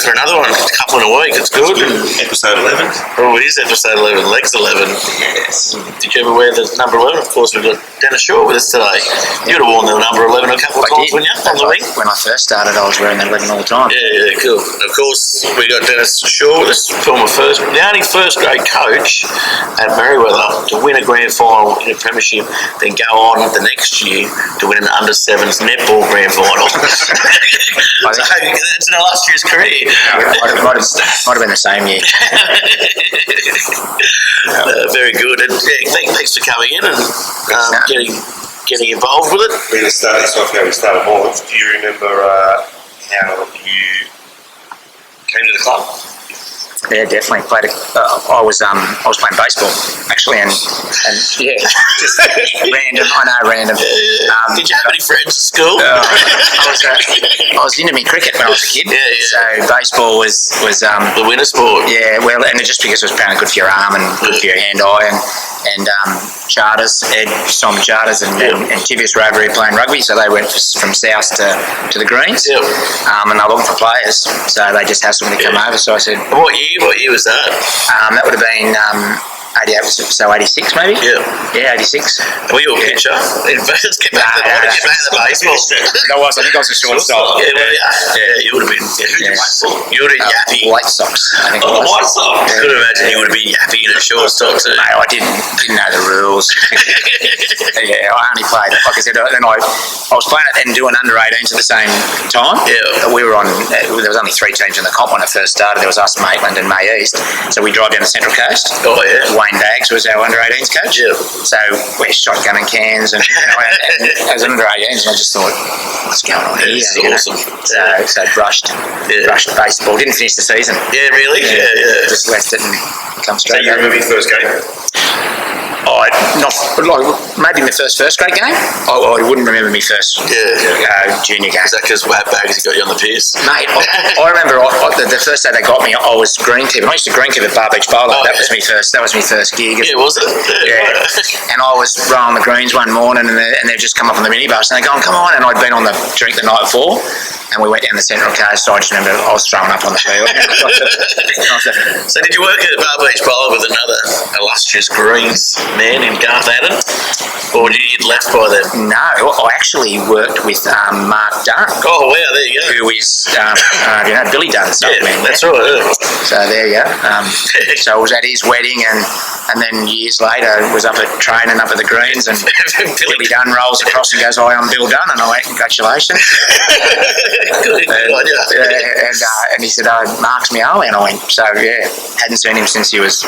for another one, a couple in a week. It's good. Episode 11. Oh, it is episode 11. Legs 11. Yes. Did you ever wear the number 11? Of course, we've got Dennis Shaw with us today. You would have worn the number 11 a couple of times, wouldn't you, on the wing? When I first started, I was wearing that 11 all the time. Yeah, cool. Of course, we got Dennis Shaw, the only first grade coach at Merriweather to win a grand final in a premiership, then go on the next year to win an under-7s netball grand final. So it's an illustrious career. Might have been the same year. Very good. And thanks for coming in and getting involved with it. We're going to start this off how we started more. Do you remember how you came to the club? Yeah, definitely played. I was playing baseball actually, and yeah, just random. I know, random. Did you have any friends at school? I was into me cricket when I was a kid. Yeah. So baseball was the winter sport. Yeah, well, and just because it was apparently good for your arm and good for your hand-eye, and charters, Simon Charters and Tivius Rotary playing rugby, so they went from south to the greens. Yep. And they were looking for players, so they just hassled me to come over. So I said, What year was that? That would have been 88, so 86 maybe? Yeah, 86. Were you a pitcher? Let's get back to the baseball. I think I was a shortstop. Yeah, you would have been. You would have been yappy. White Sox, I think. Oh, the White Sox. I could imagine you would have been yappy in a shortstop too. Mate, I didn't know the rules. Yeah, I only played, like I said, then I was playing it and doing under 18s at the same time. Yeah. We were on, there was only 3 teams in the comp when I first started. There was us, Maitland and May East. So we drive down the Central Coast. Oh, yeah. Wayne Daggs was our under 18s coach. Yeah. So we're shotgunning cans and as under 18s, and I just thought, what's going on here? It's awesome. So brushed baseball. Didn't finish the season. Yeah, really? Yeah. Just left it and come straight. So you remember your first game? Maybe my first grade game. I wouldn't remember my first junior game. Is that because Wab Bags got you on the piss? Mate, I remember the first day they got me, I was greenkeeping. I used to greenkeep at Bar Beach Bowler. That was my first gig. Yeah, was it? Yeah. And I was rolling the greens one morning, and they've just come up on the minibus, and they're going, "Come on!" And I'd been on the drink the night before, and we went down the Central Coast. So I just remember I was throwing up on the field. So did you work at Bar Beach Bowler with another illustrious greens man in Garth Adam? Or did you get left by them? No, I actually worked with Mark Dunn. Oh, wow, there you go. Who is, Billy Dunn's man. That's right. So there you go. So I was at his wedding, and then years later was up at training up at the greens, and Billy Dunn rolls across and goes, "Hi, I'm Bill Dunn," and I went, "Congratulations." And he said, "Oh, Mark's me Ollie," and I went, so yeah, hadn't seen him since he was a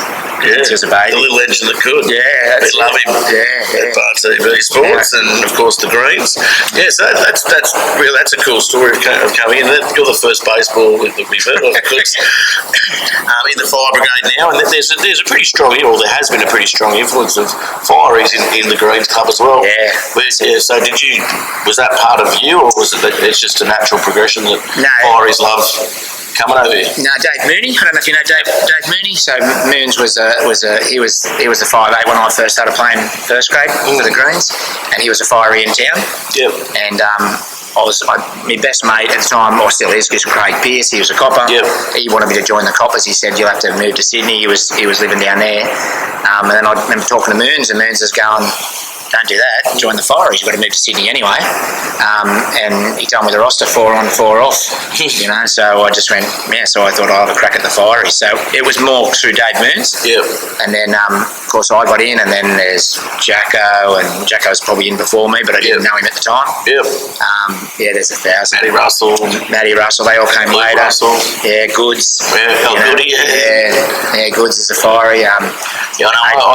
baby. The little legend that could. Yeah, they love him. Yeah. At TV Sports and of course the Greens. Yeah, so that's a cool story of coming in. You're the first baseball that we've heard of course, in the Fire Brigade now, and there's a pretty strong, or there has been a pretty strong influence of Fireys in the Greens Club as well. Yeah. So was that part of you, or was it that it's just a natural progression that Fireys love coming over here? No, Dave Mooney. I don't know if you know Dave Mooney. So Moons was a 5'8" when I first started playing first grade for the Greens, and he was a Firey in town. Yep. And my best mate at the time, or still is, is Craig Pearce. He was a copper. Yep. He wanted me to join the Coppers. He said, "You'll have to move to Sydney." He was living down there. And then I remember talking to Moons, and Moons was going, "Don't do that. Join the Fireys. You've got to move to Sydney anyway." And he told me the roster 4 on, 4 off. So I just went, so I thought I'll have a crack at the Fireys. So it was more through Dave Moons. Yep. And then, of course, I got in, and then there's Jacko, and Jacko's probably in before me, but I didn't know him at the time. Yep. There's 1,000. Matty Russell, they all came later. Russell. Yeah, Goods. Goody, yeah, Goods is a Firey. I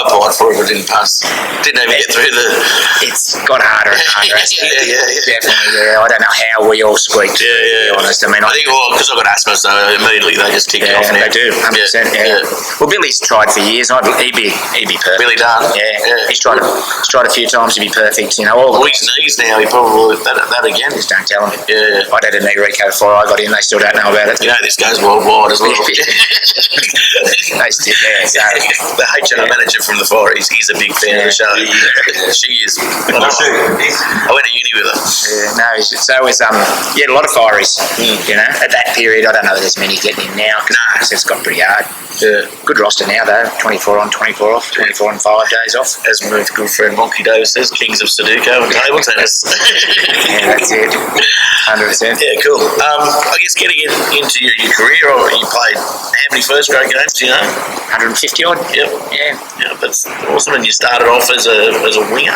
applied for it, but didn't pass. Didn't even get through the... It's got harder and harder. Definitely, I don't know how we all squeaked, to be honest. I think because I got asthma, so immediately they just kick it off now. They do, 100%, Well, Billy's tried for years. He'd be perfect. Billy Dunn? Yeah. He's tried a few times to be perfect, all his knees now, he probably that again. Just don't tell him. Yeah. I had a knee reco before I got in, they still don't know about it. This goes worldwide as well. They still, The HR manager from the Fire, he's a big fan of the show. she is. I Oh, went to uni with her. Yeah, no, so it was, a lot of fireys, you know, at that period. I don't know if there's many getting in now, because it's got pretty hard. Yeah. Good roster now, though, 24 on, 24 off, 24 and 5 days off. As my good friend Monkey Davis says, kings of Sudoku and table tennis. Yeah, that's it, 100%. Yeah, cool. I guess getting into your career, you played how many first grade games, do you know? 150 odd. Yep. Yeah. That's awesome. And you started off as a winger.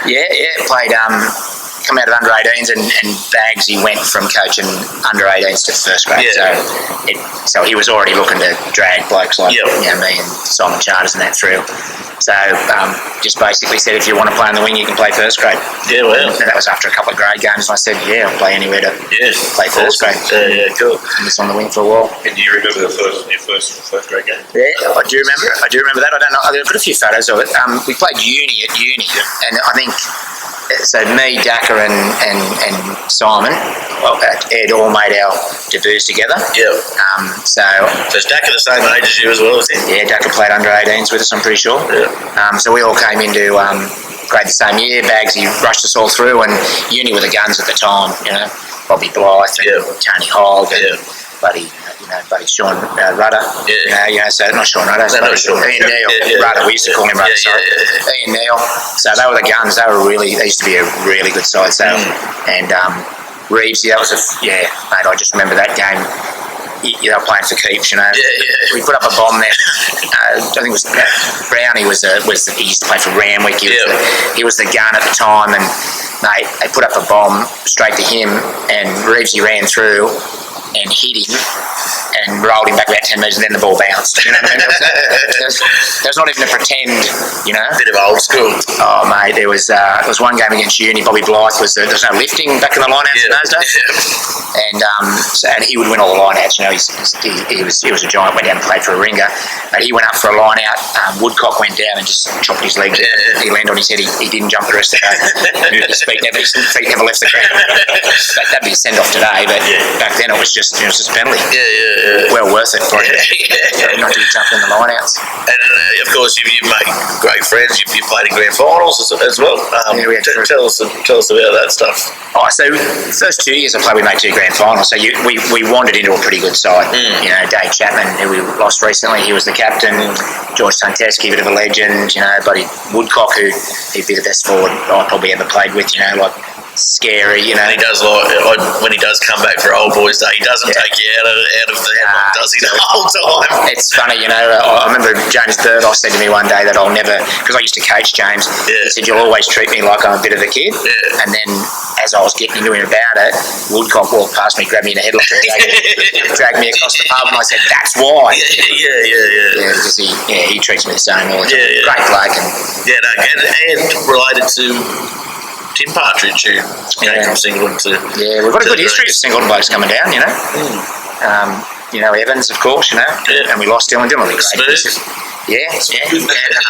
Yeah, played, come out of under 18s and Bagsy went from coaching under 18s to first grade. Yeah. So he was already looking to drag blokes like Yep. me and Simon Charters and that through. So just basically said, if you want to play on the wing, you can play first grade. Yeah, well. And that was after a couple of grade games, and I said, yeah, I'll play anywhere to play first grade. Yeah, cool. And just on the wing for a while. And do you remember your first grade game? Yeah, I do remember that. I don't know. I've got a few photos of it. We played uni at uni, and I think so. Me, Daka, and Simon, Ed all made our debuts together. Yeah. So is Daka the same age as you as well, is he? yeah, Daka played under 18s with us, I'm pretty sure. Yeah. So we all came into grade the same year. Bagsy rushed us all through, and uni were the guns at the time. You know, Bobby Blythe and Tony Hogg and buddy Sean Rudder. So not Sean Rudder, Ian Neal. Rudder, we used to call him Rudder. Ian Neal. So they were the guns. They used to be a really good side. So and Reeves, that was mate. I just remember that game. They were playing for keeps, you know. We put up a bomb there. I think it was Brownie he used to play for Ramwick. He was the gun at the time, and they put up a bomb straight to him, and Reevesy ran through and hit him and rolled him back about 10 metres, and then the ball bounced. You know what I mean? There was not even a pretend, you know. Bit of old school. Oh, mate, there was one game against uni. Bobby Blythe there was no lifting back in the line-outs in those days. And he would win all the line-outs. You know, he was a giant, went down and played for a ringer. But he went up for a line-out. Woodcock went down and just chopped his leg. He landed on his head. He didn't jump the rest of the day. His feet never left the ground. That'd be a send-off today, but back then it was just a penalty. Well worth it for him. Not to jump in the line-outs. And of course, you made great friends. You played in grand finals as well. Tell us about that stuff. So the first 2 years I played, we made 2 grand finals. So we wandered into a pretty good side. You know, Dave Chapman, who we lost recently, he was the captain. George Tunteski, a bit of a legend. You know, Buddy Woodcock, he'd be the best forward I probably ever played with. You know, like scary. You know, and he does when he does come back for Old Boys Day, he doesn't take you out of the headlock, does he? The whole time. It's funny, you know. I remember James Burdoss said to me one day that I'll never, because I used to coach James. He said, "You'll always treat me like I'm a bit of a kid." And then, as I was getting into him about it, Woodcock walked past me, grabbed me in a headlock, and dragged me across the pub, and I said, "That's why." Yeah, because he treats me the same all the time. Great bloke, and related to Tim Partridge, who came from Singleton to... Yeah, we've got a good history of Singleton blokes coming down, you know. You know, Evans, of course, you know, and we lost Dylan. Dylan was great.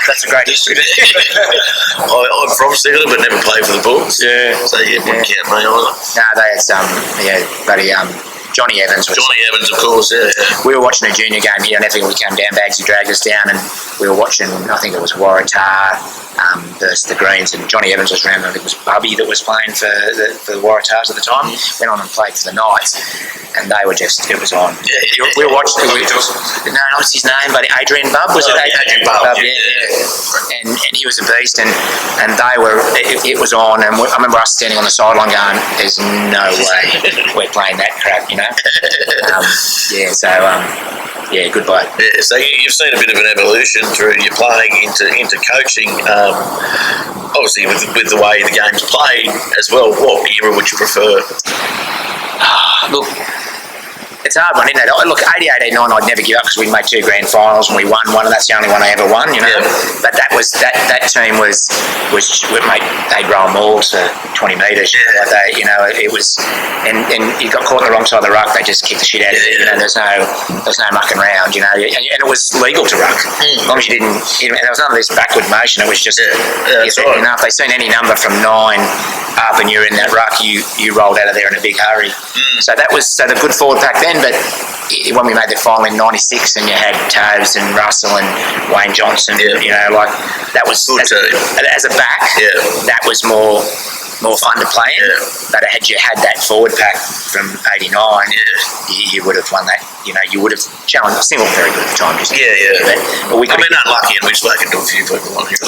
That's a great history. I'm from Singleton, but never played for the Bulls. So, wouldn't count me either. No, they had buddy, Johnny Evans. Johnny Evans, of course, We were watching a junior game here, and I think we came down, Bagsy dragged us down, and we were watching, I think it was Waratah versus the Greens, and Johnny Evans was around. I think it was Bubby that was playing for the Waratahs at the time. Went on and played for the Knights, and they were just, it was on. We were watching. No, what's his name? But Adrian Bubb, was it? Adrian Bubb, And he was a beast, and they were. It was on, and I remember us standing on the sideline going, "There's no way we're playing that crap," you know. Good bloke. So you've seen a bit of an evolution through your playing into coaching. Obviously, with the way the game's played as well. What era would you prefer? Look, it's a hard one, isn't it? Look, 88, 89, I'd never give up because we made 2 grand finals and we won one, and that's the only one I ever won, you know. But that team was mate, they'd roll mauls for 20 metres. You know, it was, and you got caught on the wrong side of the ruck, they just kicked the shit out of you. You know, there's no mucking around, you know, and it was legal to ruck as long as you didn't. There was none of this backward motion. It was just, that's right. You know, if they seen any number from 9 up and you're in that ruck, you rolled out of there in a big hurry. So the good forward pack then. But when we made the final in '96, and you had Toves and Russell and Wayne Johnson, you know, like that was as a back, that was more fun to play in. But had you had that forward pack from '89, you would have won that. You know, you would have challenged. Single very good at the time. But we I mean, unlucky, and we've spoken to a few people on here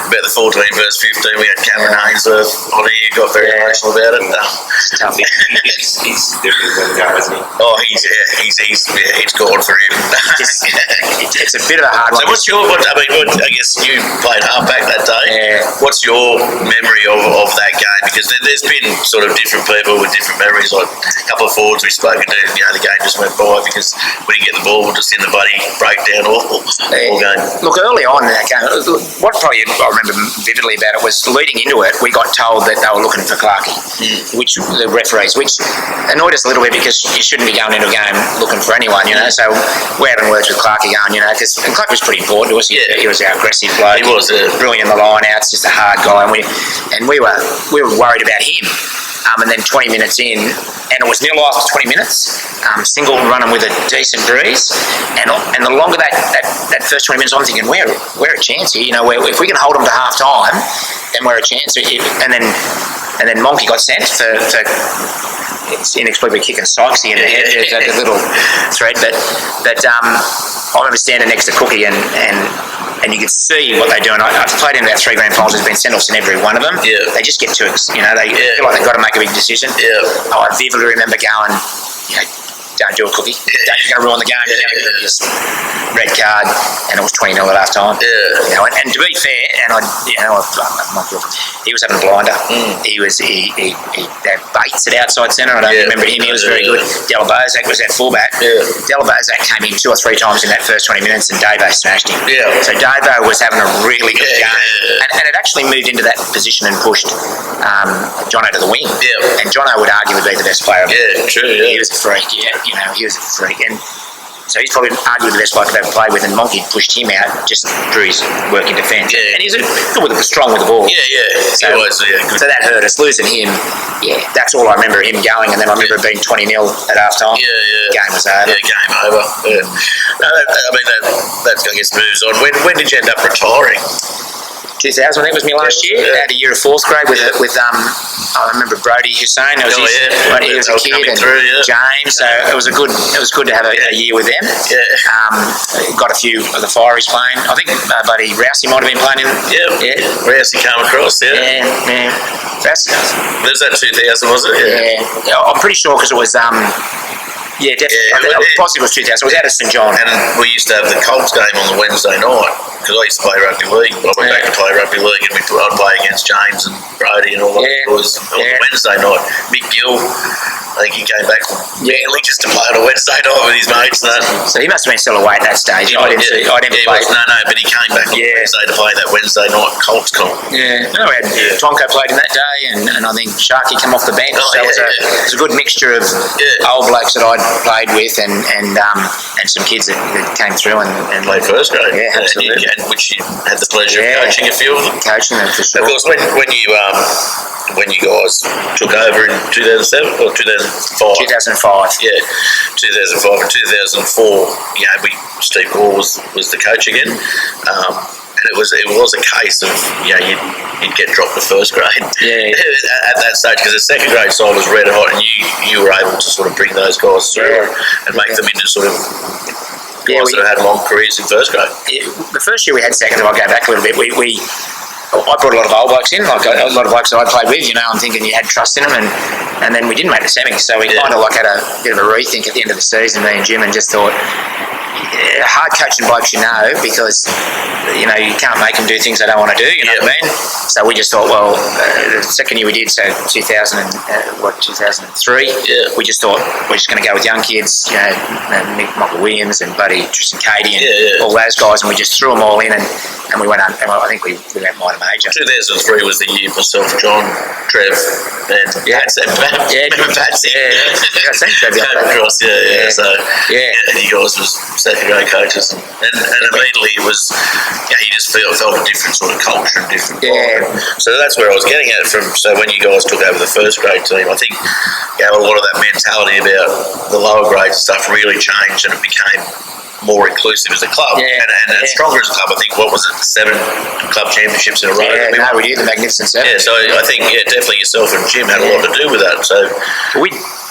about the 14 versus 15. We had Cameron Ainsworth on here. Got very emotional about it. It's tough. He's definitely going to go, isn't he? Oh, it's gone for him. It's a bit of a hard one. So what's your? I guess you played halfback that day. Yeah. What's your memory of that game? Because there's been sort of different people with different memories. Like a couple of forwards we've spoken to, you know, the game just went by because we didn't get the ball, we're just in the bloody breakdown all game. Look, early on in that game, what probably I remember vividly about it was leading into it, we got told that they were looking for Clarkey, which the referees, which annoyed us a little bit because you shouldn't be going into a game looking for anyone, you know. So we're having words with Clarkey going, you know, because Clark was pretty important to us. He was our aggressive bloke. He was brilliant in the line outs, just a hard guy, and we were worried about him. And then 20 minutes in, and it was nil after 20 minutes. Single running with a decent breeze, and the longer that first 20 minutes, I'm thinking we're a chance here. You know, if we can hold them to half time, then we're a chance. And then Monkey got sent for it's inexplicably kicking Sykesy in the head. There's a little thread, but I remember standing next to Cookie and you could see what they're doing. I've played in about 3 grand finals. There's been send-offs in every one of them. They just get to it. You know, they feel like they've got to make a big decision. I vividly remember going, you know, don't do a Cookie. You're going to ruin the game. You're going to just red card, and it was 20-0 at half time. You know, and to be fair, and he was having a blinder. He had Bates at outside centre. I don't remember him. He was very good. Delabozak was at fullback. Delabozak came in 2 or 3 times in that first 20 minutes, and Davo smashed him. So Davo was having a really good game, and it actually moved into that position and pushed Jono to the wing. And Jono would arguably be the best player. True. He was a freak. You know, he was a freak, and so he's probably arguably the best player I've ever played with. And Monkey pushed him out just through his work in defence. And he's strong with the ball. So, he was, good. So that hurt us losing him. That's all I remember him going, and then I remember it being 20-0 at half time. Game was over. Game over. No, that I guess moves on. When did you end up retiring? 2000, I think it was my last year. I had a year of 4th grade with I remember Brody Hussein. He was a kid, and James. So it was good to have a year with them. Got a few of the Fireys playing. I think Buddy Rousey might have been playing in. Rousey came across. Rousey. Was that 2000? Was it? I'm pretty sure because it was. Definitely. Possibly it was 2000. It was out of St John. And we used to have the Colts game on the Wednesday night because I used to play rugby league. I went back to play rugby league, and I'd play against James and Brody and all that. It was on the Wednesday night. Mick Gill, I think he came back from Manly just to play on a Wednesday night with his mates. So he must have been still away at that stage. I didn't play. But he came back on Wednesday to play that Wednesday night Colts comp. We had Tonko played in that day, and I think Sharky came off the bench. So it was a good mixture of old blokes that I'd played with and some kids that came through and played first grade. Absolutely. Which you had the pleasure of coaching a few of them. Coaching them, for sure. Of course, when you guys took over in 2007 or 2005? 2005. 2005 and 2004. Steve Gore was the coach again. And it was a case of you'd get dropped to first grade at that stage because the second grade side was red hot, and you were able to sort of bring those guys through and make them into sort of guys that had long careers in first grade. The first year we had second, I'll go back a little bit. I brought a lot of old blokes in, like a lot of blokes that I played with. I'm thinking you had trust in them, and then we didn't make the semis, so we kind of had a bit of a rethink at the end of the season, me and Jim, and just thought. Hard coaching blokes, because you can't make them do things they don't want to do. You know what I mean? So we just thought, the second year we did, so 2003. We just thought we're just going to go with young kids, Michael Williams and Buddy Tristan Cady and all those guys, and we just threw them all in, and we went on. And I think we went minor major. 2003 was the year myself, John, Trev, and Pat's Pat's I think so. across, So Yeah. you guys was second grade coaches, and immediately it was, you just felt a different sort of culture and different vibe. So that's where I was getting at from. So when you guys took over the first grade team, I think a lot of that mentality about the lower grades and stuff really changed, and it became more inclusive as a club and stronger as a club. I think, what was it, 7 club championships in a row? We did, the Magnificent Seven. Yeah, so I think definitely yourself and Jim had a lot to do with that. So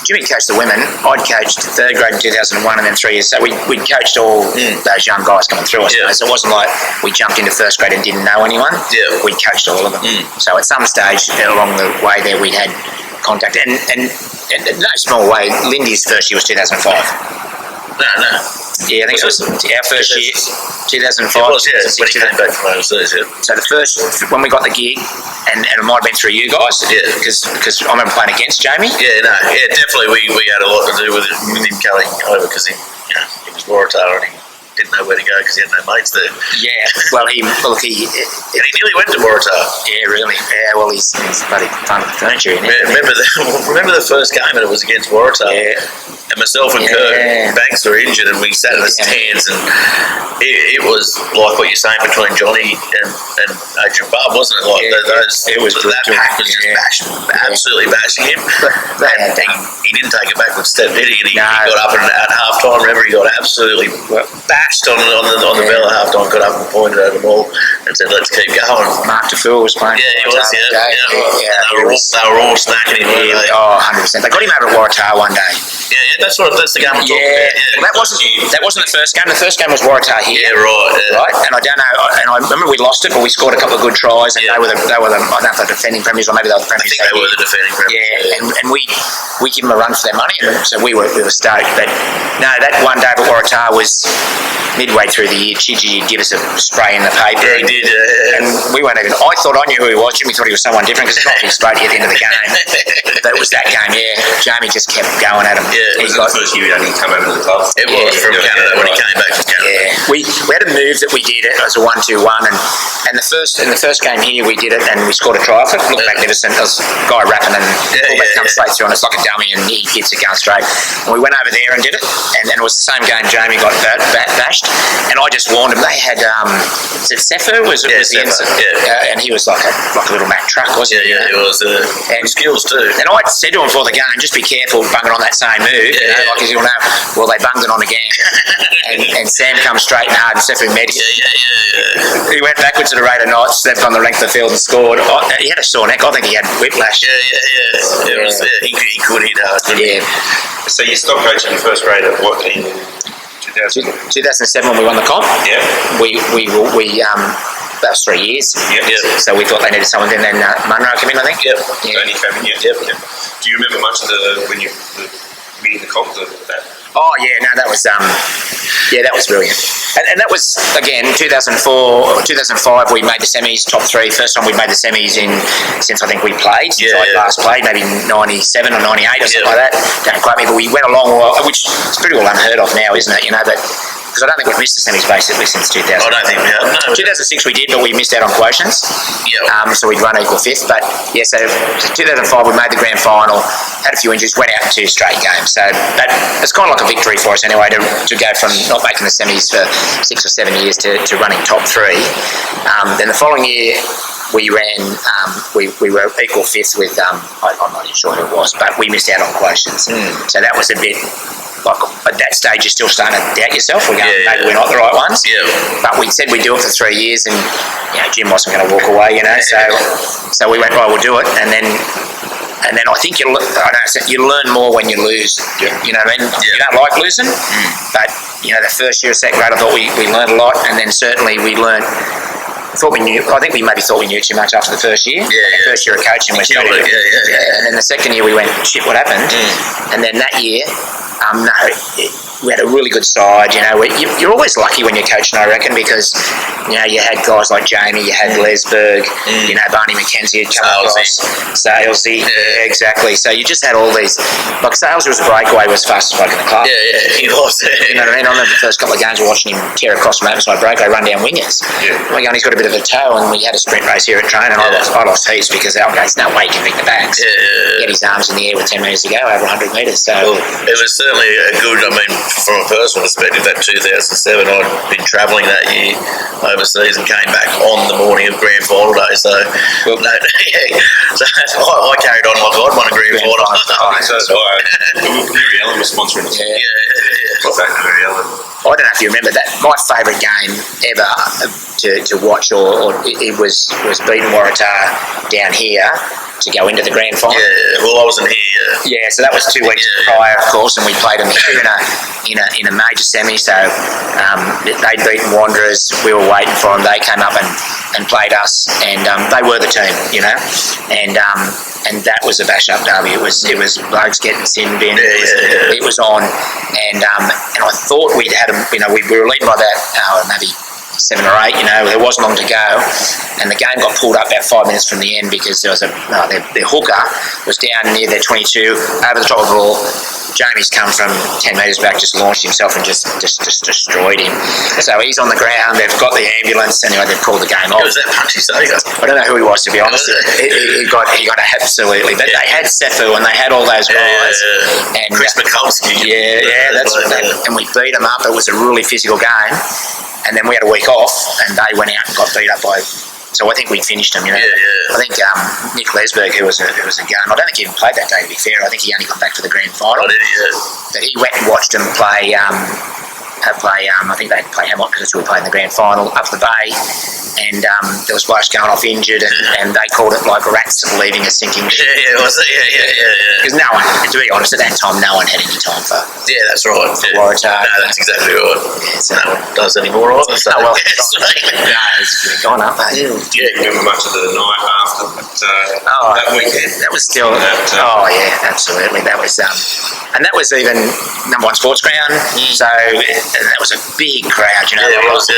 Jimmy coached the women. I'd coached third grade in 2001, and then 3 years. So we'd coached all those young guys coming through. So it wasn't like we jumped into first grade and didn't know anyone. Yeah. We coached all of them. So at some stage along the way there, we'd had contact. And in no small way, Lindy's first year was 2005. No. Yeah, I think it was our first year, 2005. It was, when he came back from overseas, So the first, when we got the gig, and it might have been through you guys, because I remember playing against Jamie. Definitely we had a lot to do with him coming over, because he was Waratah and he didn't know where to go because he had no mates there. Yeah, well, he and he nearly went to Waratah. Yeah, really. Yeah, well, he's bloody fun with furniture. Remember the first game, and it was against Waratah. Yeah. And myself and Kurt Banks were injured, and we sat in the stands, and it was like what you're saying between Johnny and Adrian Barb, wasn't it? Like those, it was that pack was just absolutely bashing him. And he didn't take a backward step, did he? And he got up and at half time, remember, he got absolutely bashed on the bell at half time, got up and pointed at them all and said, "Let's keep going." Mark DeFool was playing. Yeah, he was. They were all snacking him. Weren't they? Oh, 100%. They got him over at Waratah one day. That's the game I'm talking about. Well, that wasn't the first game. The first game was Waratah here. Yeah, right. Right, and I don't know. And I remember we lost it, but we scored a couple of good tries, and they were the I don't know if they're defending premiers, or maybe they were the premiers. I think they were the defending premiers. Yeah, and we give them a run for their money, and so we were stoked. But no, that one day at Waratah was midway through the year. Chigi would give us a spray in the paper. Yeah, he did. And we weren't even. I thought I knew who he was. Jimmy thought he was someone different because he got me straight here at the end of the game. But it was that game. Yeah, Jamie just kept going at him. Yeah, it was the first year he hadn't come over to the club. It was from Canada when he came back from Canada. Yeah, we had a move that we did. It was a 1-2-1, and the first game here we did it, and we scored a try off it. It looked magnificent. There was a guy rapping, and fullback comes straight through, and it's like a dummy, and he hits it going straight. And we went over there and did it, and it was the same game. Jamie got bashed, and I just warned him. They had was it Sefer? Was the instant? And he was like a little Mack truck, wasn't he? Yeah, he was. And skills too. And I said to him before the game, just be careful bunging on that same move. Like you'll know. Well, they bunged it on again, and Sam comes straight and hard and Sefer met him. He went backwards at a rate of knots, stepped on the length of the field and scored. He had a sore neck. I think he had whiplash. He could hit hard. So you stopped coaching in first grade at what, in 2007 when we won the comp? Yeah. We that was 3 years. So we thought they needed someone. Then Munro came in, I think. Only came in. Do you remember much of when you winning the comp? Oh yeah, no, that was that was brilliant. And that was again 2004, 2005. We made the semis, top 3. First time we made the semis since I think we played. Since I last played, maybe 97 or 98 or something like that. Don't quote me, but we went a long while, which is pretty well unheard of now, isn't it? You know, but because I don't think we've missed the semis basically since 2000. I don't think we have. No. 2006 we did, but we missed out on quotients. So we'd run equal 5th. But yeah, so 2005 we made the grand final, had a few injuries, went out in 2 straight games. So it's kind of like a victory for us anyway to go from not making the semis for 6 or 7 years to running top 3. Then the following year we ran, we were equal 5th with, I'm not even sure who it was, but we missed out on quotients. So that was a bit. Like at that stage, you're still starting to doubt yourself. We're going, maybe we're not the right ones. But we said we'd do it for 3 years, and Jim wasn't going to walk away. So we went, right, we'll do it. And then I think you learn more when you lose. You know what I mean? You don't like losing, but the first year of second grade, I thought we learned a lot, and then certainly we learned. I think we maybe thought we knew too much after the first year. First year of coaching, we started. And then the second year we went, shit, what happened? And then that year, we had a really good side. You're always lucky when you're coaching, I reckon, because you had guys like Jamie, you had Lesberg, Barney McKenzie had come across, Salesy, exactly. So you just had all these. Like Salesy was a breakaway, was the fastest bloke in the club. Yeah, he was. You know what I mean? I remember the first couple of games we were watching him tear across from outside breakaway, run down wingers. Yeah. He's got a bit of a toe, and we had a sprint race here at train, and I lost heaps because there's no way he can beat the backs. Yeah. He had his arms in the air with 10 metres to go, over 100 metres. So it was certainly a good. I mean, from a personal perspective, that 2007, I'd been travelling that year overseas and came back on the morning of grand final day. So, so I carried on like I'd won a grand final. So Mary Ellen was sponsoring us. Yeah. Got back to Mary Ellen. I don't know if you remember that. My favourite game ever to watch, or it was beating Waratah down here to go into the grand final. Yeah, well, I wasn't here. Yeah, so that was 2 weeks prior, of course, and we played them here in a major semi. So they'd beaten Wanderers. We were waiting for them. They came up and played us, and they were the team, and that was a bash-up derby. It was blokes getting sin bin. It was on, and I thought we'd had them. We were leading by about maybe 7 or 8. There wasn't long to go, and the game got pulled up about 5 minutes from the end because there was their hooker was down near their 22, over the top of the ball. Jamie's come from 10 metres back, just launched himself and just destroyed him. So he's on the ground. They've got the ambulance. Anyway, they've called the game off. Was that Punchy Sager? I don't know who he was, to be honest. He got absolutely. But they had Sefu and they had all those guys. And Chris Mikulski. And we beat them up. It was a really physical game. And then we had a week off, and they went out and got beat up by. So I think we finished them. I think Nick Lesberg, who was a gun. I don't think he even played that day. To be fair, I think he only got back for the grand final. But he went and watched them play. I think they'd play Hamilton because we were playing the grand final up the bay, and there was blokes going off injured, and they called it like rats leaving a sinking ship. Was it? Yeah. Because no one, to be honest, at that time, no one had any time for. Yeah, that's right. Waratah. No, that's exactly right. So no one does anymore either. So. No, it's gone up. Do you remember much of the night after that weekend? That was still. Absolutely. That was and that was even number 1 sports ground. So. And that was a big crowd, It was. I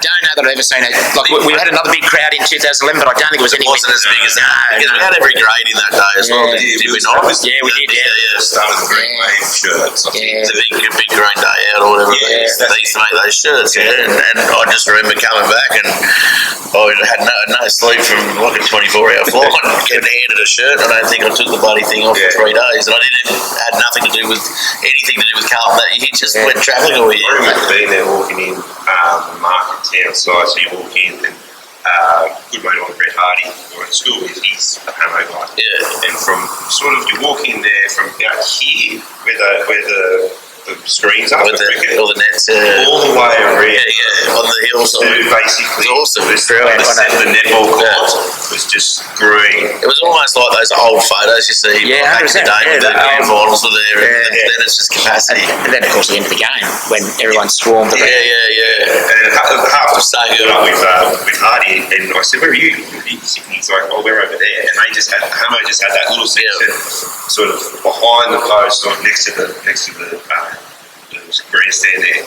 don't know that I've ever seen it. Like we had another big crowd in 2011, but I don't think it was any. It wasn't as big as that. Because we had every grade in that day as well. Did we not? Yeah, we did. Yeah. Started the green wave shirts. The big green day out or whatever. They used to make those shirts. And I just remember coming back and I had no sleep from like a 24-hour flight and getting handed a shirt. I don't think I took the bloody thing off for 3 days, and I had nothing to do with anything to do with Carlton that year. Just went travelling all year. I remember being there, walking in the market town side. So you walk in and good mate on Brett Hardy, or at school, he's a Hamo guy. Yeah. And from sort of, you walk in there from out here where the screens are with all the nets all the way around on the hillside. Basically, it was awesome. The netball court was just green. It was almost like those old photos you see back in the day when the grand finals were there, and then it's just capacity. And then of course the end of the game when everyone swarmed around. And half the stadium up with Hardy, and I said, "Where are you?" He's like, "Oh, we're over there." And Hamo just had that little section sort of behind the post, sort of next to the grandstand there.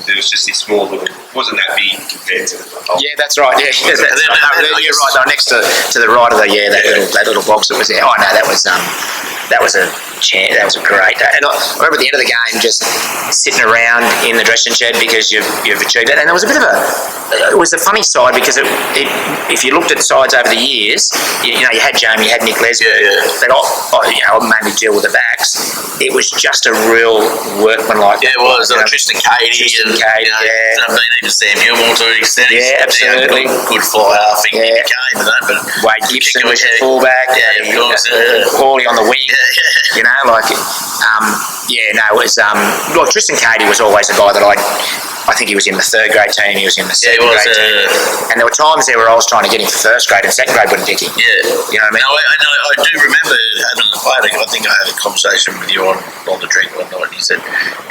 There was just this small little, wasn't that big compared to the whole. Yeah, that's right. Yeah, you're right. They're next to the right of that little box that was there. Oh no, that was a great day. And I remember at the end of the game just sitting around in the dressing shed because you've achieved it. And there was a bit of it was a funny side because if you looked at sides over the years, you had Jamie, you had Nick Leslie, but I mainly deal with the backs. It was just a real workmanlike. Yeah, it was. Tristan Cady and even Sam Newmore to an extent. Yeah, absolutely. Good fly half he became and that, but Wade Gibson was a fullback. Yeah, of course. Hawley on the wing. It was Tristan Cady was always a guy that I think he was in the 3rd grade team, he was in the 2nd grade team. And there were times there where I was trying to get him for 1st grade and 2nd grade wouldn't pick him. Yeah. You know what I mean? I do remember having I think I had a conversation with you on the drink one night. And you said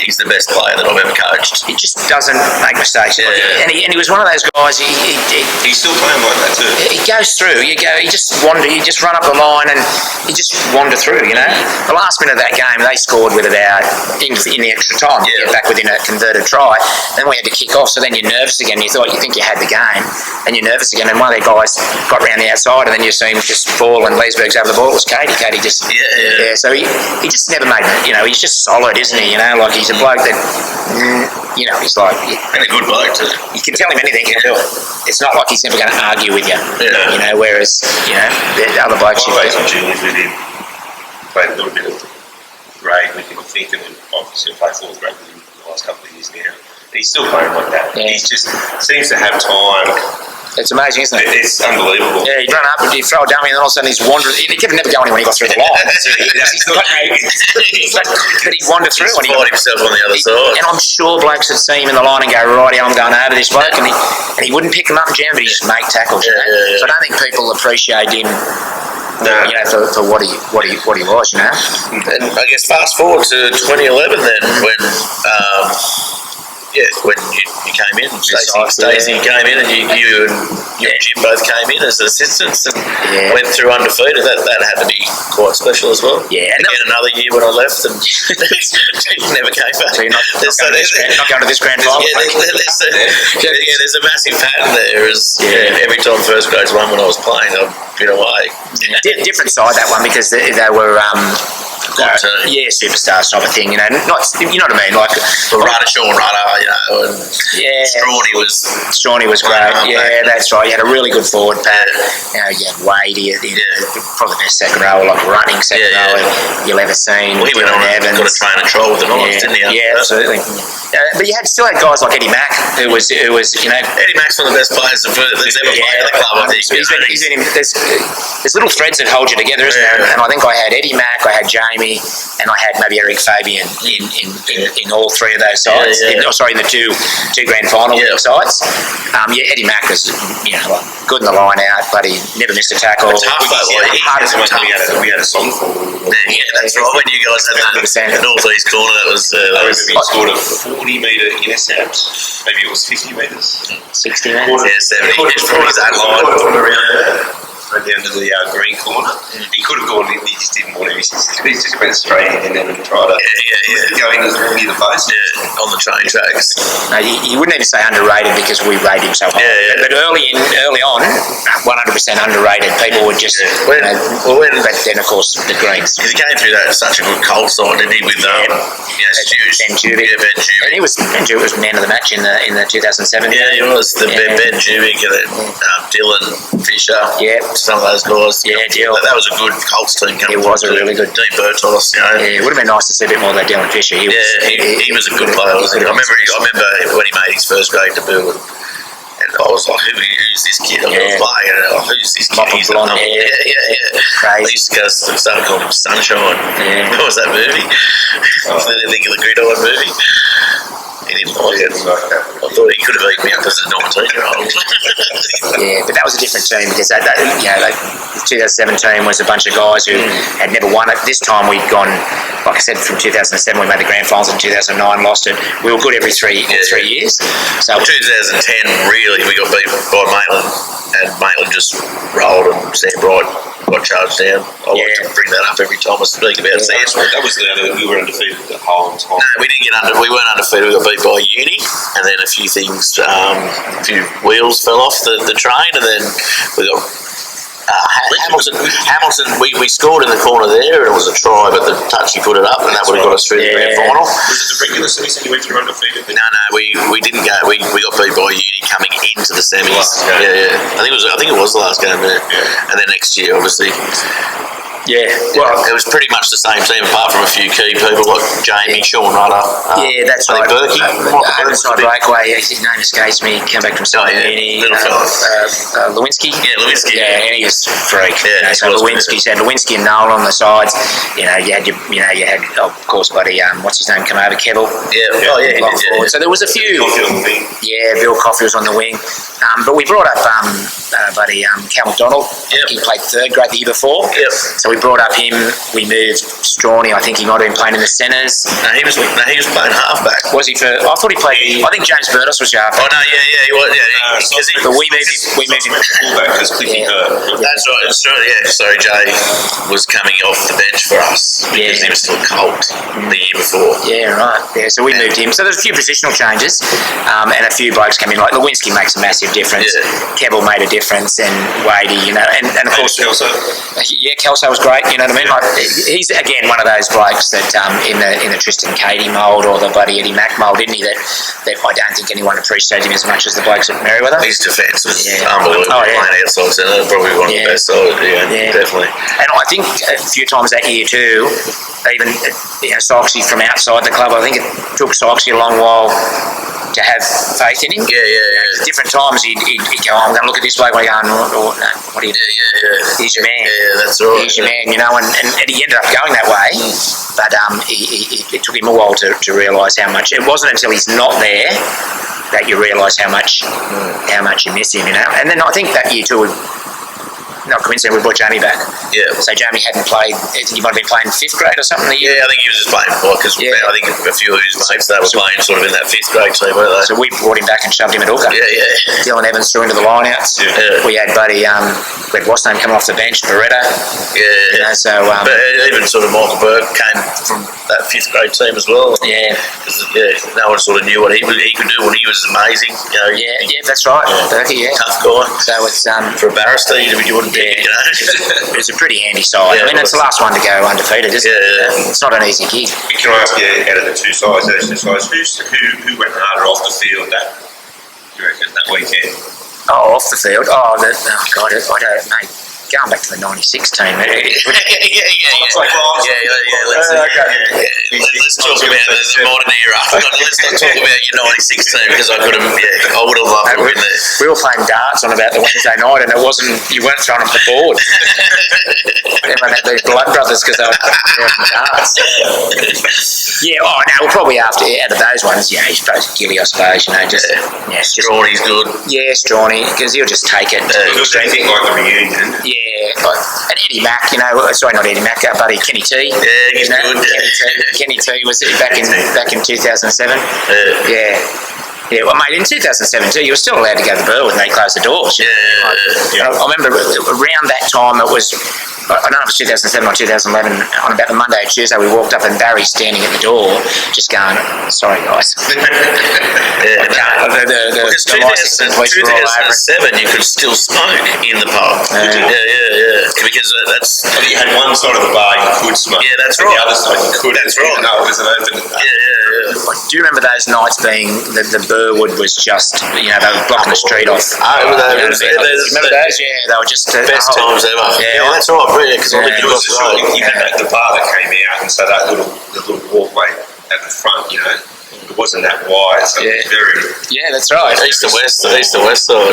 he's the best player that I've ever coached. He just doesn't make mistakes. Yeah. And he was one of those guys. He's still playing like that too. He goes through. You just wander. You just run up the line and you just wander through. You know, the last minute of that game, they scored with about in the extra time. Yeah. Get back within a converted try. Then we had to kick off. So then you're nervous again. You think you had the game, and you're nervous again. And one of their guys got round the outside, and then you see him just fall, and Leesburg's over the ball. It was Katie. Katie just So he just never made it. You know, he's just solid, isn't he? You know, like he's a bloke that he's like And a good bloke too. you can tell him anything, he'll do it. It's not like he's never going to argue with you. Yeah. You know, whereas the other blokes. My mate Julius with him played a little bit of grade with him, I think, and obviously played fourth grade with him the last couple of years now. But he's still playing like that. Yeah. He just seems to have time. It's amazing, isn't it? It's unbelievable. Yeah, he'd run up and he'd throw a dummy, and then all of a sudden he's wandering. He could never go anywhere when he got through the line. But he'd wander through and he'd find himself on the other side. And I'm sure blokes would see him in the line and go, righty, I'm going over this bloke, and he wouldn't pick him up and jam, but he'd just make tackles. You know? Yeah. So I don't think people appreciate him. You know, for what he was, you know. And I guess fast forward to 2011 then, when when you came in, Stacey came in, and you and Jim both came in as assistants and went through undefeated. That had to be quite special as well. Yeah, and again another year when I left and never came back. So you're not going to this grand final. There's a massive pattern there. Every time first grades won when I was playing, I've been away. Different side that one because they were. Superstars type of thing, you know. Not, you know what I mean, like Sean Rudder, and Strawny was great. That's right. You had a really good forward pack. You had Wade, probably the best second row, like running second row you'll ever seen. Well, he went on and got a train and trial with the Knights, didn't he? Yeah, absolutely. But you still had guys like Eddie Mack, who was Eddie Mack's one of the best players that's ever played at the club. I think there's little threads that hold you together, isn't there? And I think I had Eddie Mack, I had Jamie, and I had maybe Eric Fabian in all three of those sides. In the two grand final sides. Eddie Mack was good in the line out, but he never missed a tackle. Tough though. We had a song for him. Yeah, that's right. When you guys had the north east corner, that was. He scored a 40-metre intercept. Maybe it was 50 metres. 60 metres. Yeah, 70. Just from his own line. Around there. Right down to the green corner. He could have gone in, he just didn't want to. He just went straight in and then tried to go in near the post. Yeah, on the train tracks. No, you wouldn't even say underrated because we rated him so high. But early on, 100% underrated. People would just. But then, of course, the Greens. He came through that such a good cold side, didn't he? With Ben Jubic. Ben Jubic. And Ben Jubic was man of the match in the 2007. Yeah, he was. Ben Jubic and then Dylan Fisher. Yeah. Some of those guys. Yeah, Dill. That was a good Colts team coming. It was a really good. Dean Bertos, Yeah, it would have been nice to see a bit more of that Dylan Fisher. He was a good player. I remember when he made his first grade debut, and I was like, who's this kid? I was playing, and who's this kid? He's blonde hair. Yeah. I used to start calling him Sunshine. Yeah. What was that movie? I think of the Gridiron movie. He didn't like it. I thought he could have eaten me up as a 19-year-old. Yeah, but that was a different team because the 2007 team was a bunch of guys who had never won it. This time we'd gone, like I said, from 2007 we made the grand finals. In 2009 lost it. We were good every three years. So 2010 really we got beat by Maitland, and Maitland just rolled and Sam Bright got charged down. I like to bring that up every time I speak about Sam. That was we were undefeated the whole time. No, we didn't we weren't undefeated. We got beat by Uni, and then a few things, a few wheels fell off the train, and then we got Hamilton. We scored in the corner there, and it was a try, but the touch he put it up, and that would have got us through the grand final. Was it the regular season you went through undefeated? No, we didn't go. We got beat by Uni coming into the semis. Yeah. I think it was the last game there. Yeah. And then next year, obviously. Yeah, well, it was pretty much the same team apart from a few key people like Jamie, Sean Rudder. That's right. Berkey. Inside breakaway, his name escapes me. Came back from Lewinsky. Lewinsky. Yeah, Lewinsky. Yeah, and he was freak. Yeah, so Lewinsky and Noel on the sides. You had of course, buddy. What's his name? Come over, Kevel. Yeah. So there was a few. Bill Coffey was on the wing. But we brought up buddy Cal McDonald. Yep. He played third grade the year before. Yep. So So we brought up him. We moved Strawny. I think he might have been playing in the centres. No, he was playing halfback. Was he for? I thought he played. I think James Burdos was your halfback. Oh no, yeah, he was. Yeah, But we moved him. fullback because Cliffy hurt. That's right. That's right. Yeah. So Jay was coming off the bench for us because he was still cold the year before. Yeah, right. Yeah, so we moved him. So there's a few positional changes, and a few blokes came in. Like Lewinsky makes a massive difference. Yeah. Keble made a difference, and Wadey, and of course Kelso. Yeah, Kelso was great. You know what I mean? Like, he's again one of those blokes that in the Tristan Cady mould or the bloody Eddie Mack mould, didn't he? That I don't think anyone appreciated him as much as the blokes at Merewether. His defence was unbelievable. Oh, yeah. Playing outside centre, probably one of the best. Yeah, definitely. And I think a few times that year too, even Sykesy from outside the club, I think it took Sykesy a long while to have faith in him. Yeah. At different times he'd go, I'm going to look at this bloke, we're going, no, what do you do? Yeah. He's your man. Yeah, that's right. He's your man, and he ended up going that way. But it took him a while to realise how much. It wasn't until he's not there that you realise how much you miss him, And then I think that year too, not coincidentally, we brought Jamie back. Yeah. So Jamie hadn't played. I think he might have been playing 5th grade or something. Yeah, I think he was just playing because I think a few of his mates they were playing sort of in that 5th grade team, weren't they? So we brought him back and shoved him at hooker. Yeah. Dylan Evans threw into the lineouts. Yeah. We had buddy, we had what's name coming off the bench, Beretta. Yeah. So but even sort of Michael Burke came from that 5th grade team as well. Yeah. No one sort of knew what he could do when he was amazing. Yeah, that's right. Berkey, Tough guy. So it's for a barrister, you wouldn't think, It's a pretty handy side. Yeah, I mean, it's the last one to go undefeated, isn't it? Yeah. It's not an easy gig. Can I ask you, out of the those two sides, who went harder off the field that weekend? Oh, off the field. God, I don't know. Going back to the '96 team. Yeah. Let's talk about the modern era. Let's not talk about your '96 team because I would have loved to win there. We were playing darts on about the Wednesday night, and you weren't throwing up the board. Everyone had these blood brothers because they were playing darts. We're probably out of those ones. Yeah, he's supposed to Gilly, I suppose. Strawny's good. Yeah, Strawny, because he'll just take it. It was anything like the reunion. Yeah, and Eddie Mack, sorry, not Eddie Mack, buddy, Kenny T. Yeah, he's good. Kenny T was back in 2007. Yeah, well, mate, in 2007 too, you were still allowed to go to the Burwood and they closed the doors. I remember around that time, it was, I don't know if it was 2007 or 2011, on about the Monday or Tuesday, we walked up and Barry's standing at the door, just going, sorry guys. Because 2007, you could still smoke in the pub. Because that's... You had one side of the bar you could smoke. Yeah, that's right. right. The other side you couldn't. That's right. No, it was an open... Do you remember those nights being the Burwood was just, they were blocking the street off? Remember those? Yeah, they were just... best times ever. Yeah, that's right, really, because you had the bar that came out, and so that little walkway at the front, it wasn't that wide, so it was very... Yeah, that's right. East to west side.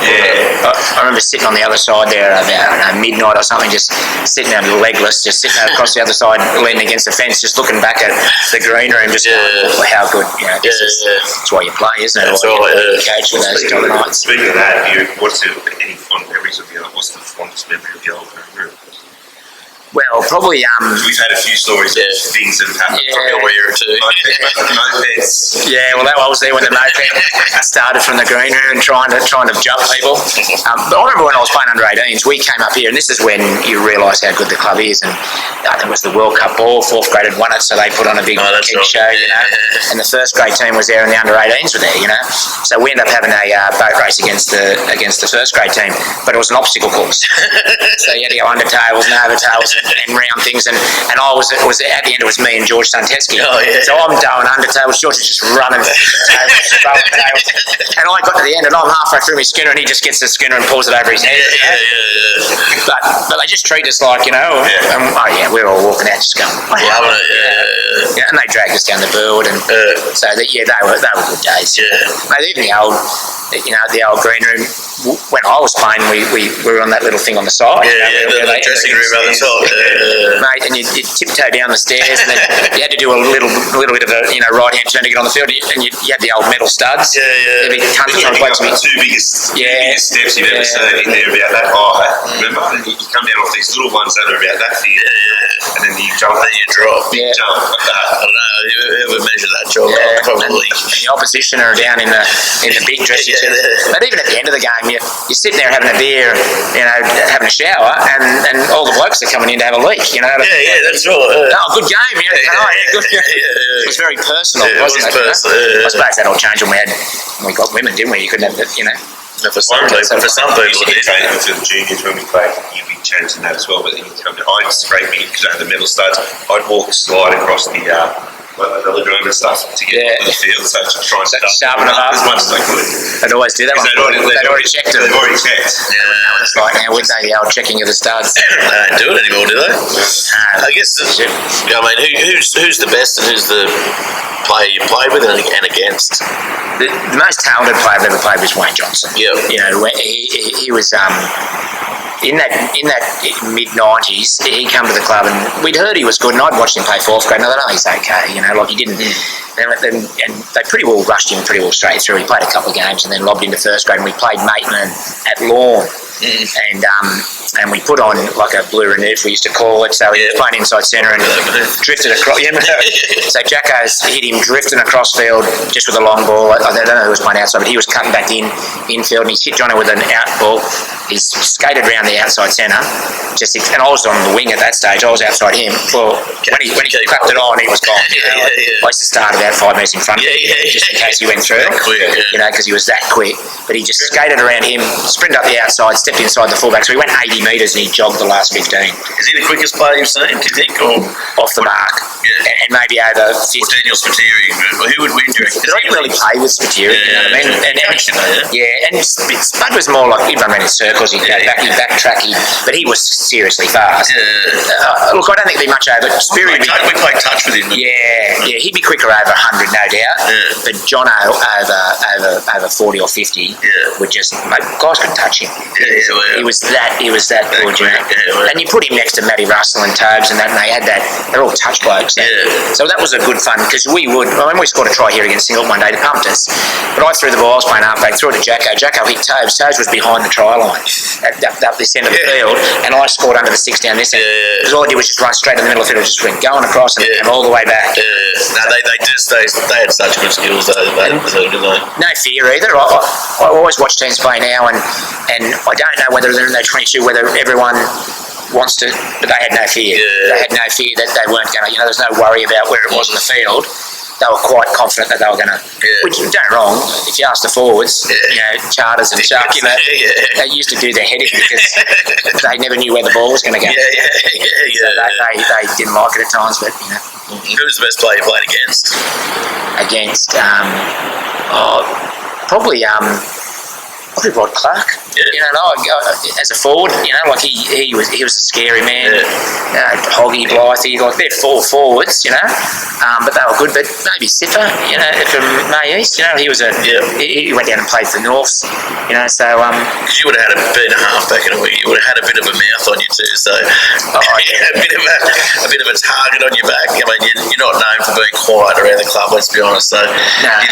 Yeah. I remember sitting on the other side there about midnight or something, just sitting there legless, just sitting out across the other side, leaning against the fence, just looking back at the green room, just going, how good, that's why you play, isn't it? That's right. You coach with those type of nights. Speaking of that, any fond memories of what's the fondest memory of your old room? Well, probably... We've had a few stories of things that have happened from your era too. Mopeds. Yeah, well, I was there when the moped started from the green room and trying to jump people. But I remember when I was playing under 18s, we came up here, and this is when you realise how good the club is. And I think it was the World Cup ball, 4th grade had won it, so they put on a big keg show, And the 1st grade team was there, and the under 18s were there, So we ended up having a boat race against the 1st grade team, but it was an obstacle course. So you had to go under tails and over tails and round things, and I was at the end. It was me and George Suntesky. So I'm down under tails. George is just running tails, and I got to the end, and I'm halfway through my schooner, and he just gets the schooner and pulls it over his head. But they just treat us like we're all walking out just going, loving it. And they dragged us down the Burwood, and so they were good days. Mate, even the old the old green room. When I was playing, we were on that little thing on the side. The dressing room on the top. Mate, and you tiptoe down the stairs, and then you had to do a little bit of a right hand turn to get on the field, and you had the old metal studs. There'd be tons of blokes. The two biggest steps you've ever seen. They're about that high. Remember? And you come down off these little ones that are about that thin. And then you jump, then you drop. Big jump like that. I don't know. Whoever measured that job? Probably. And the opposition are down in the big dressing room. But even at the end of the game, you're sitting there having a beer, having a shower, and all the blokes are coming in to have a leak. That's right. Good game. It was very personal, wasn't it? I suppose that all changed when we got women, didn't we? You couldn't have For some people, it did. For the juniors when we played, we changed in that as well. But then I'd scrape me because I had the metal studs. I'd slide across the velodrome and stuff to get onto the field, so to try and sharpen them up as much as I could. They'd always do that. They'd already checked them. They've already checked. It's like now, would they? The old checking of the studs. They don't do it anymore, do they? I guess. Who's the best and who's the player you played with and against? The most talented player I've ever played was Wayne Johnson. Yeah. He was in that mid-90s. He come to the club and we'd heard he was good, and I'd watched him play fourth grade, and I thought, he's okay. Like he didn't. And they pretty well rushed him pretty well straight through. He played a couple of games and then lobbed into first grade, and we played Maitland at Lawn. And we put on like a blue renewed, we used to call it. So he was playing inside centre and drifted across. So Jacko's hit him drifting across field just with a long ball. I don't know who was playing outside, but he was cutting back infield, and he hit Johnny with an out ball. He skated around the outside centre, and I was on the wing at that stage. I was outside him. Well, when he clapped it on, he was gone. I used to start about 5 minutes in front of him, just in case he went through. Because he was that quick. But he just skated around him, sprinted up the outside, stepped inside the fullback. So he went 80 metres and he jogged the last 15. Is he the quickest player you've seen, do you think? Or off the mark? And maybe over 50. Or Daniel Spiteri. Who would win, do you reckon? I didn't really play with Spiteri, you know what I mean? And Spud was more like, he'd run around in circles, he'd backtrack, but he was seriously fast. Look, I don't think there'd be much over. Spiteri, we played touch with him. He'd be quicker over 100, no doubt. But Jono over 40 or 50 would just, guys couldn't touch him. He was that good, and you put him next to Matty Russell and Tobes and that, and they're all touch blokes. So that was a good fun, because when we scored a try here against Singleton one day, they pumped us. But I threw the ball, I was playing halfback, threw it to Jacko. Jacko hit Tobes. Tobes was behind the try line up this end of the field, and I scored under the six down this end. Because all I did was just run straight in the middle of the field, just went going across and all the way back. No, they had such good skills, though, didn't they? No fear either. I always watch teams play now, and I don't know whether they're in their 22, whether everyone wants to, but they had no fear. They had no fear that they weren't going to, there's no worry about where it was in the field. They were quite confident that they were going to, which, don't get wrong, if you ask the forwards, Charters and Shark, they used to do their head in because they never knew where the ball was going to go. So they didn't like it at times, but, Who was the best player you played against? Probably Rod Clark. As a forward, like he was a scary man. Hoggy, Blythe, like they're four forwards, but they were good. But maybe Siffer, from May East, he was he went down and played for Norths, so. Because you would have been a halfback in a week, you would have had a bit of a mouth on you too, so a bit of a target on your back. I mean, you're not known for being quiet around the club, let's be honest. So, do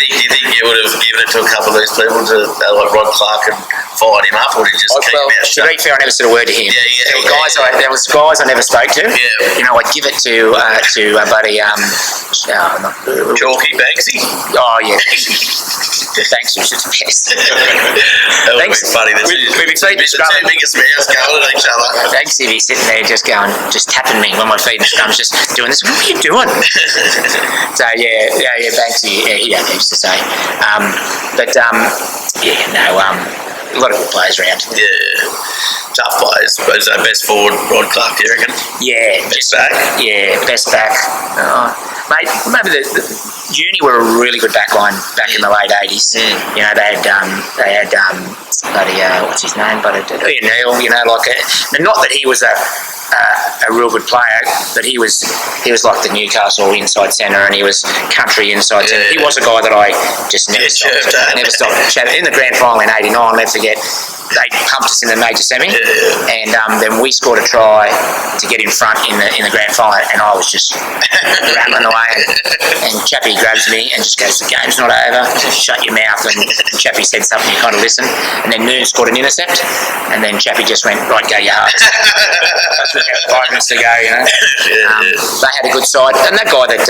you think you would have given it to a couple of these people, like Rod Clark, and fired him up, or did you just keep him out? To be fair, I never said a word to him. There was guys I never spoke to. I'd give it to a buddy, Chalky, Banksy. Oh yeah. Banksy was just the best. That would be funny. We'd be the two biggest mouths going at each other. Banksy be sitting there just tapping me when my feet and scrums, just doing this. What are you doing? So Banksy, he had heaps to say. A lot of good players around. Tough players. But is that best forward, Rod Clark, do you reckon? Best back? Best back. Mate, maybe the Uni were a really good back line back in the late 80s. They had what's his name? But Ian Neal, not that he was a a real good player, but he was like the Newcastle inside centre, and he was country inside centre. He was a guy that I just never stopped chatting. In the grand final in '89, I'll never forget, they pumped us in the major semi, and then we scored a try to get in front in the grand final, and I was just rambling away, and Chappie grabs me and just goes, "The game's not over. Just shut your mouth." And Chappie said something, you kind of listen, and then Noon scored an intercept, and then Chappie just went, "Right, go your hardest." 5 minutes to go, you know. They had a good side, and that guy that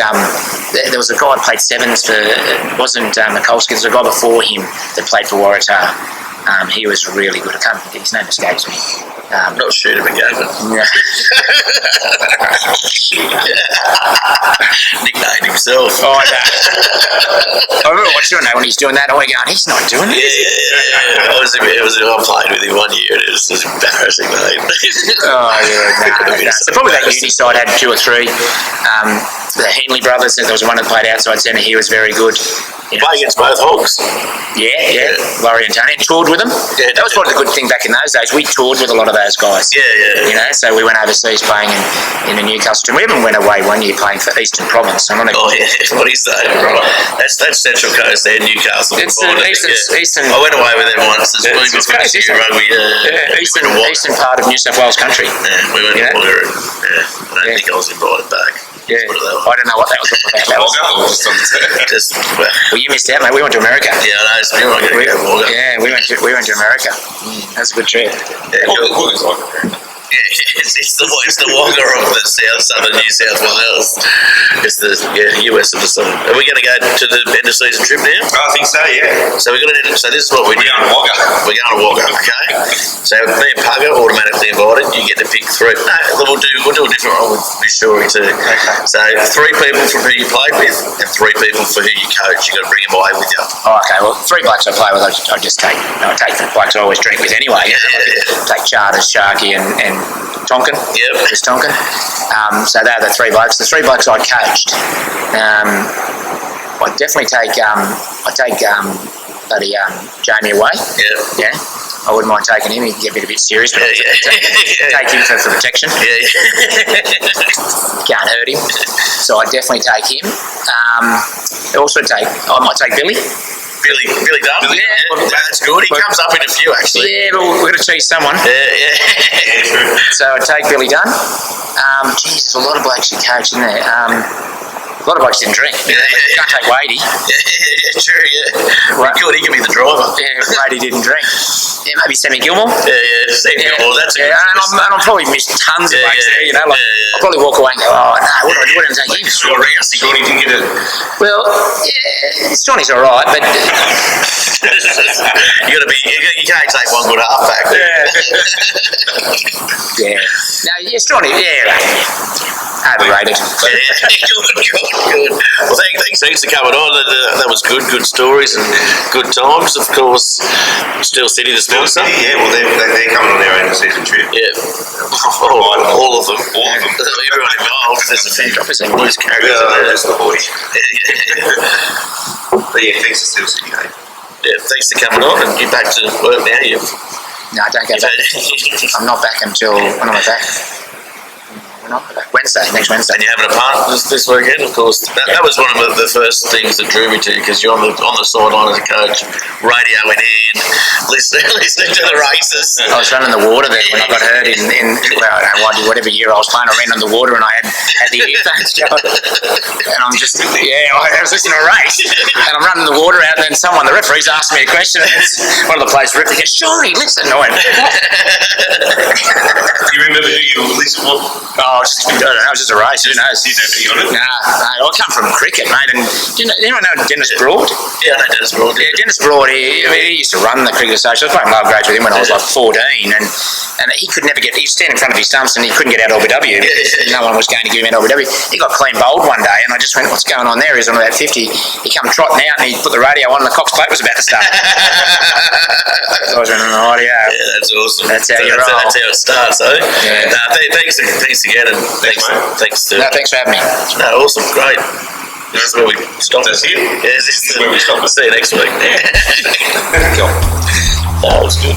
there was a guy that played sevens for, it wasn't Mikulski, there was a guy before him that played for Waratah. He was really good. I can't think, his name escapes me. Not shoot him again, but nicknamed himself. Oh, I know. I remember watching that when he's doing that. I went, going, he's not doing it. Yeah. I played with him one year, and it was just embarrassing, mate. Probably that uni side had 2 or 3. The Henley brothers, there was one that played outside centre. He was very good. You play against both Hogs. Yeah. Laurie and Tony, and toured with them. Yeah, that was probably the good thing back in those days. We toured with a lot of those guys. Yeah. You know, so we went overseas playing in the Newcastle team. We even went away one year playing for Eastern Province. What do you say, right? That's Central Coast there, Newcastle. It's Eastern. I went away with them once. It's crazy. Rugby. Eastern part of New South Wales country. Yeah, we went to Wagga. I don't think I was invited back. Yeah, I don't know what that was all about. Well, you missed out, mate. We went to America. Yeah, I know. We went to America. That's a good trip. It's the Wagga of the southern New South Wales. It's the US of the southern. Are we going to go to the end of season trip now? I think so. Yeah. So we're going to. So this is what we're doing. We're going to Wagga. Okay. So me and Pugger automatically invited. You get to pick 3. No, we'll do a different one with Bishori too. Okay. So 3 people from who you played with, and 3 people for who you coach. You got to bring them away with you. Oh, okay. Well, 3 blokes I play with, I just take. I take the blokes I always drink with anyway. Take Charters, Sharky, and Tonkin. Yep. Chris Tonkin. So they're the 3 blokes. The 3 blokes I coached. I definitely take Jamie away. Yeah. I wouldn't mind taking him. He can get a bit serious, but take him for protection. Can't hurt him. So I definitely take him. I might take Billy. Billy Dunn? Yeah, that's good. He comes up in a few, actually. Yeah, but we're going to choose someone. Yeah. So I take Billy Dunn. There's a lot of blokes you coach in there. A lot of blokes didn't drink. You can't take Wadey. Yeah, true, yeah. Good, he can be the driver. Yeah, Wadey didn't drink. Yeah, maybe Sammy Gilmore. Yeah, Sammy Gilmore, that's a good and I'll probably miss tons of blokes there, you know. I'll probably walk away and go, oh, no, what do I take him? Shawnee didn't get it. Well, yeah, Shawnee's all right, but... you can't take one good half-back. Yeah. No, Shawnee, overrated. Good. Well, thanks for coming on. That was good stories and good times. Of course, Steel City, the sponsor. Yeah, well, they're coming on their own season trip. Yeah, all of them. Everyone involved. There's a few loose characters. That's the boy. But yeah, thanks to Steel City, mate. Yeah, thanks for coming on, and you're back to work now. No, I don't go back. I'm not back until when am I back? Next Wednesday. And you're having a part this weekend, of course. That was one of the first things that drew me to you, because you're on the sideline as a coach, radio in hand, listening to the races. I was running the water there when I got hurt in whatever year I was playing. I ran on the water and I had the earphones going. And I'm just, I was listening to a race. And I'm running the water out, and then the referee's asked me a question, and it's one of the players ripped. He goes, Shawnee, listen. I went, do you remember who you listened to? I don't know, it was just a race, who knows? You know anything on it? Nah, I come from cricket, mate, and anyone know Dennis Broad? Yeah, I know Dennis Broad. Yeah, Dennis Broad, he used to run the cricket association. I was playing love grades with him when I was like 14, and he could never get, he'd stand in front of his stumps and he couldn't get out LBW. No one was going to give him an LBW. He got clean bowled one day, and I just went, what's going on there? He's on about 50. He come trotting out and he put the radio on, and the Cox plate was about to start. So I was running the radio. Yeah, that's awesome. That's how you roll. That's how it starts, eh? Yeah. Thanks again, and thanks for having me. No, awesome, great. This is where we stop. That's it? Yeah, this is where we stop. See you next week. Cool. That was good.